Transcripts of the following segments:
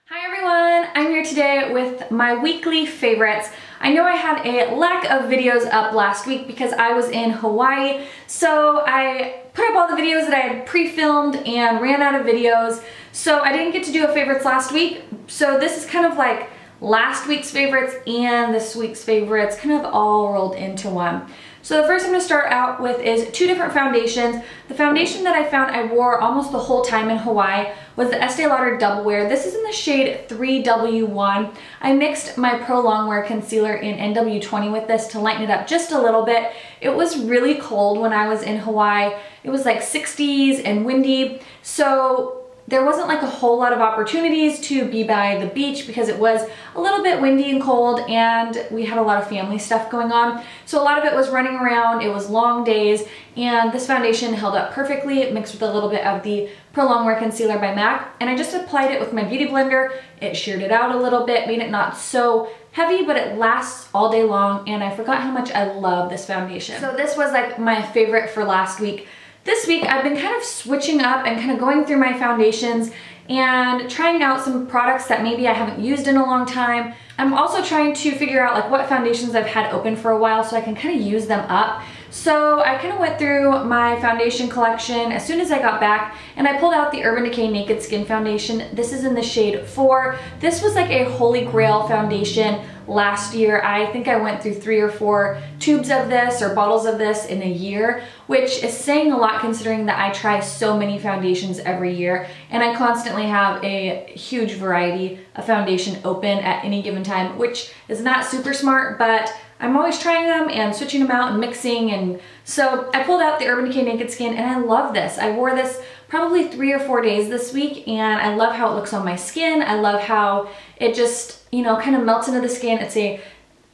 Hi everyone, I'm here today with my weekly favorites. I know I had a lack of videos up last week because I was in Hawaii, so I put up all the videos that I had pre-filmed and ran out of videos, so I didn't get to do a favorites last week. So this is kind of like last week's favorites and this week's favorites kind of all rolled into one. So the first I'm going to start out with is two different foundations. The foundation that I found I wore almost the whole time in Hawaii was the Estee Lauder Double Wear. This is in the shade 3W1. I mixed my Pro Longwear concealer in NW20 with this to lighten it up just a little bit. It was really cold when I was in Hawaii. It was like 60s and windy, so there wasn't like a whole lot of opportunities to be by the beach because it was a little bit windy and cold and we had a lot of family stuff going on. So a lot of it was running around, it was long days, and this foundation held up perfectly mixed with a little bit of the Pro Longwear Concealer by MAC. And I just applied it with my Beauty Blender. It sheared it out a little bit, made it not so heavy, but it lasts all day long, and I forgot how much I love this foundation. So this was like my favorite for last week. This week I've been kind of switching up and kind of going through my foundations and trying out some products that maybe I haven't used in a long time. I'm also trying to figure out like what foundations I've had open for a while so I can kind of use them up. So I kind of went through my foundation collection as soon as I got back, and I pulled out the Urban Decay Naked Skin Foundation. This is in the shade 4. This was like a holy grail foundation last year. I think I went through 3 or 4 tubes of this or bottles of this in a year, which is saying a lot considering that I try so many foundations every year, and I constantly have a huge variety of foundation open at any given time, which is not super smart, but I'm always trying them and switching them out and mixing. And so I pulled out the Urban Decay Naked Skin, and I love this. I wore this probably 3 or 4 days this week, and I love how it looks on my skin. I love how it just, you know, kind of melts into the skin. It's a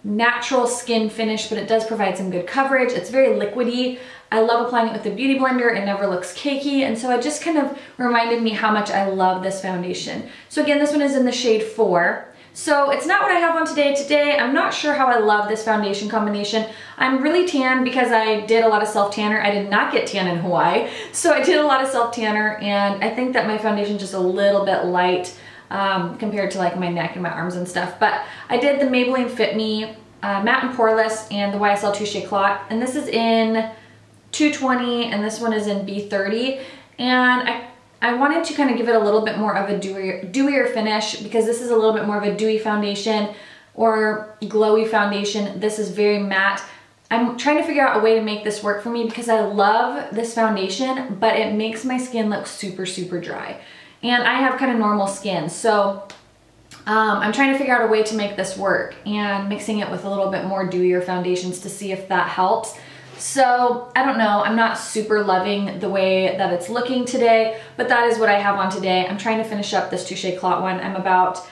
natural skin finish, but it does provide some good coverage. It's very liquidy. I love applying it with the Beauty Blender. It never looks cakey, and so it just kind of reminded me how much I love this foundation. So again, this one is in the shade 4. So it's not what I have on today. Today, I'm not sure how I love this foundation combination. I'm really tan because I did a lot of self-tanner. I did not get tan in Hawaii, so I did a lot of self-tanner, and I think that my foundation is just a little bit light compared to like my neck and my arms and stuff. But I did the Maybelline Fit Me Matte and Poreless and the YSL Touche Clot, and this is in 220 and this one is in B30, and I wanted to kind of give it a little bit more of a dewier finish because this is a little bit more of a dewy foundation or glowy foundation. This is very matte. I'm trying to figure out a way to make this work for me because I love this foundation, but it makes my skin look super, super dry. And I have kind of normal skin, so I'm trying to figure out a way to make this work and mixing it with a little bit more dewier foundations to see if that helps. So I don't know, I'm not super loving the way that it's looking today, but that is what I have on today. I'm trying to finish up this Touche Clot one. I'm about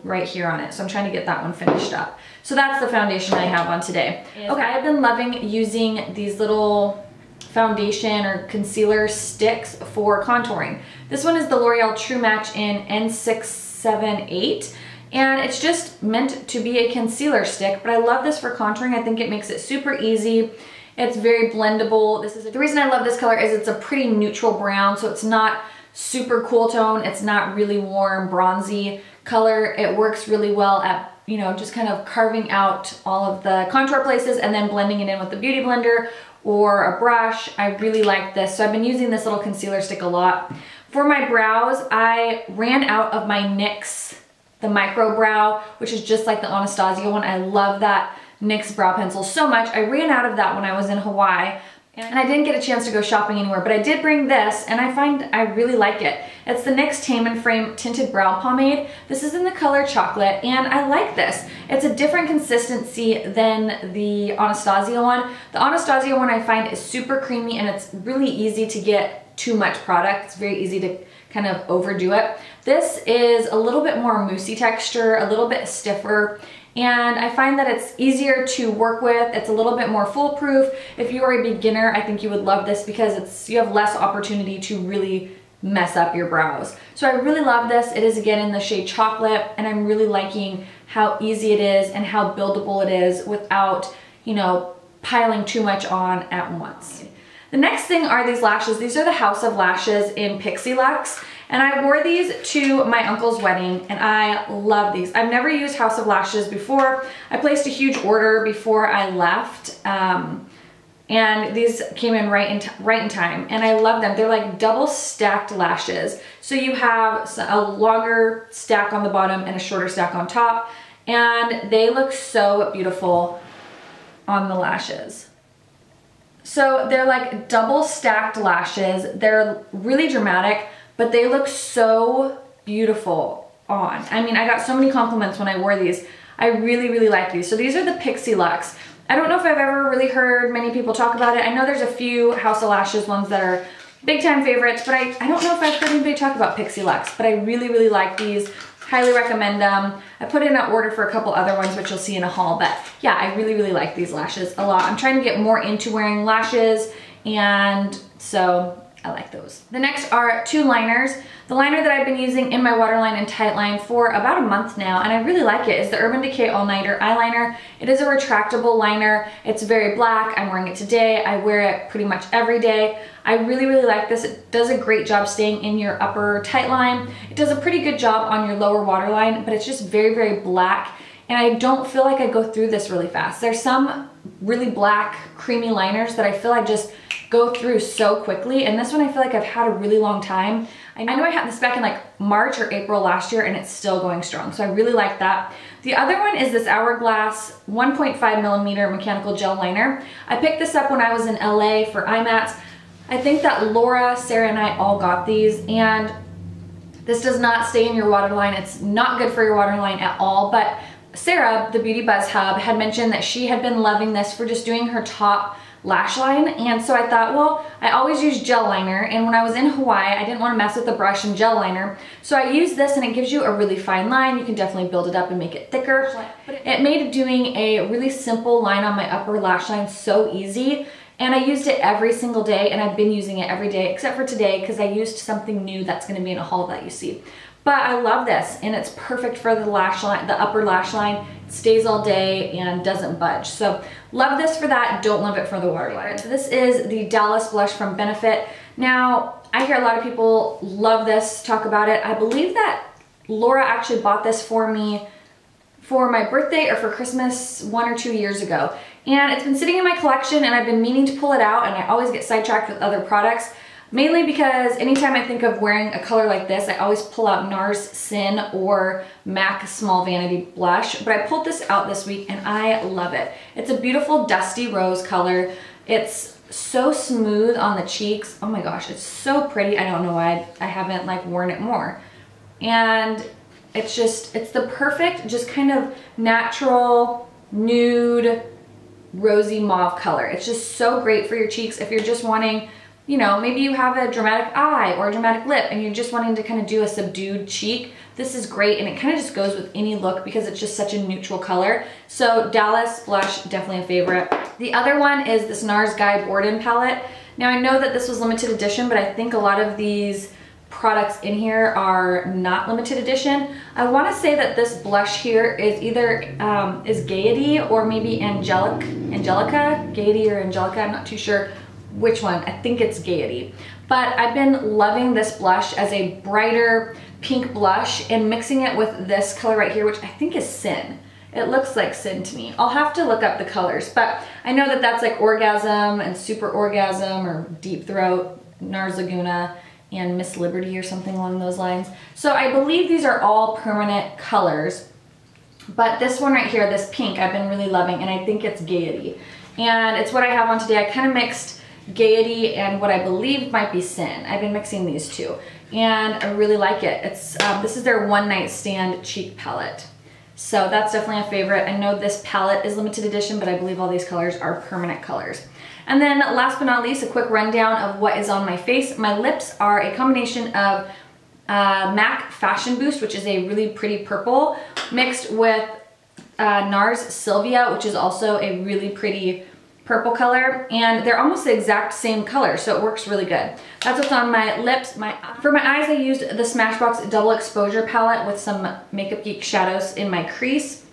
right here on it, so I'm trying to get that one finished up. So that's the foundation I have on today. Okay, I've been loving using these little foundation or concealer sticks for contouring. This one is the L'Oreal True Match in N678. And it's just meant to be a concealer stick, but I love this for contouring. I think it makes it super easy. It's very blendable. The reason I love this color is it's a pretty neutral brown, so it's not super cool tone. It's not really warm, bronzy color. It works really well at, you know, just kind of carving out all of the contour places and then blending it in with the Beauty Blender or a brush. I really like this. So I've been using this little concealer stick a lot. For my brows, I ran out of my NYX, the Micro Brow, which is just like the Anastasia one. I love that NYX brow pencil so much. I ran out of that when I was in Hawaii, and I didn't get a chance to go shopping anywhere, but I did bring this, and I find I really like it. It's the NYX Tame and Frame Tinted Brow Pomade. This is in the color Chocolate, and I like this. It's a different consistency than the Anastasia one. The Anastasia one I find is super creamy, and it's really easy to get too much product. It's very easy to kind of overdo it. This is a little bit more moussey texture, a little bit stiffer, and I find that it's easier to work with. It's a little bit more foolproof. If you are a beginner, I think you would love this because you have less opportunity to really mess up your brows. So I really love this. It is again in the shade Chocolate, and I'm really liking how easy it is and how buildable it is without, you know, piling too much on at once. The next thing are these lashes. These are the House of Lashes in Pixie Luxe. And I wore these to my uncle's wedding and I love these. I've never used House of Lashes before. I placed a huge order before I left. And these came in right in time, and I love them. They're like double stacked lashes. So you have a longer stack on the bottom and a shorter stack on top, and they look so beautiful on the lashes. So they're like double stacked lashes. They're really dramatic, but they look so beautiful on. I mean, I got so many compliments when I wore these. I really, really like these. So these are the Pixie Luxe. I don't know if I've ever really heard many people talk about it. I know there's a few House of Lashes ones that are big time favorites, but I don't know if I've heard anybody talk about Pixie Luxe, but I really, really like these. Highly recommend them. I put in an order for a couple other ones, which you'll see in a haul, but yeah, I really, really like these lashes a lot. I'm trying to get more into wearing lashes, and so I like those. The next are two liners. The liner that I've been using in my waterline and tightline for about a month now, and I really like it, is the Urban Decay All Nighter Eyeliner. It is a retractable liner. It's very black. I'm wearing it today. I wear it pretty much every day. I really, really like this. It does a great job staying in your upper tightline. It does a pretty good job on your lower waterline, but it's just very, very black, and I don't feel like I go through this really fast. There's some really black, creamy liners that I feel I just go through so quickly, and this one I feel like I've had a really long time. I know I had this back in like March or April last year, and it's still going strong, so I really like that. The other one is this Hourglass 1.5mm mechanical gel liner. I picked this up when I was in LA for eye mats. I think that Laura, Sarah, and I all got these, and this does not stay in your waterline. It's not good for your waterline at all, but Sarah, the Beauty Buzz Hub, had mentioned that she had been loving this for just doing her top lash line, and so I thought, well, I always use gel liner, and when I was in Hawaii, I didn't want to mess with the brush and gel liner, so I used this, and it gives you a really fine line. You can definitely build it up and make it thicker. It made doing a really simple line on my upper lash line so easy, and I used it every single day, and I've been using it every day except for today because I used something new that's going to be in a haul that you see. But I love this, and it's perfect for the lash line, the upper lash line. It stays all day and doesn't budge. So love this for that. Don't love it for the waterline. So this is the Dallas blush from Benefit. Now, I hear a lot of people love this, talk about it. I believe that Laura actually bought this for me for my birthday or for Christmas 1 or 2 years ago. And it's been sitting in my collection, and I've been meaning to pull it out, and I always get sidetracked with other products. Mainly because anytime I think of wearing a color like this, I always pull out Nars Sin or MAC Small Vanity Blush, but I pulled this out this week and I love it. It's a beautiful dusty rose color. It's so smooth on the cheeks. Oh my gosh, it's so pretty. I don't know why I haven't like worn it more. And it's the perfect, just kind of natural, nude, rosy mauve color. It's just so great for your cheeks if you're just wanting, you know, maybe you have a dramatic eye or a dramatic lip and you're just wanting to kind of do a subdued cheek. This is great, and it kind of just goes with any look because it's just such a neutral color. So Dallas blush, definitely a favorite. The other one is this Nars Guy Bourdin Palette. Now I know that this was limited edition, but I think a lot of these products in here are not limited edition. I want to say that this blush here is either is Gaity or maybe Angelica, Gaity or Angelica, I'm not too sure which one. I think it's Gaity. But I've been loving this blush as a brighter pink blush and mixing it with this color right here, which I think is Sin. It looks like Sin to me. I'll have to look up the colors, but I know that that's like Orgasm and Super Orgasm or Deep Throat, Nars Laguna, and Miss Liberty or something along those lines. So I believe these are all permanent colors, but this one right here, this pink, I've been really loving, and I think it's Gaity. And it's what I have on today. I kind of mixed Gaity and what I believe might be Sin. I've been mixing these two, and I really like it. It's this is their One Night Stand cheek palette. So that's definitely a favorite. I know this palette is limited edition, but I believe all these colors are permanent colors. And then last but not least, a quick rundown of what is on my face. My lips are a combination of MAC Fashion Boost, which is a really pretty purple, mixed with NARS Sylvia, which is also a really pretty purple color, and they're almost the exact same color, so it works really good. That's what's on my lips. For my eyes, I used the Smashbox Double Exposure palette with some Makeup Geek shadows in my crease.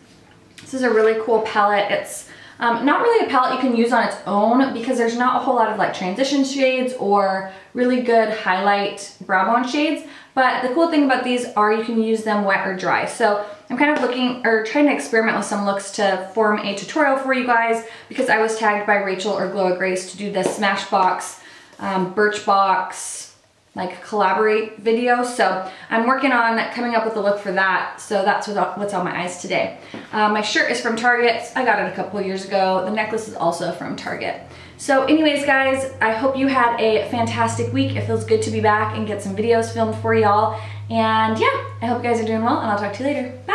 This is a really cool palette. It's Not really a palette you can use on its own because there's not a whole lot of like transition shades or really good highlight brow bone shades. But the cool thing about these are you can use them wet or dry. So I'm kind of looking or trying to experiment with some looks to form a tutorial for you guys because I was tagged by Rachel or Glow Grace to do this Smashbox, Birchbox, like collaborate video. So I'm working on coming up with a look for that. So that's what's on my eyes today. My shirt is from Target. I got it a couple years ago. The necklace is also from Target. So anyways, guys, I hope you had a fantastic week. It feels good to be back and get some videos filmed for y'all. And yeah, I hope you guys are doing well, and I'll talk to you later. Bye.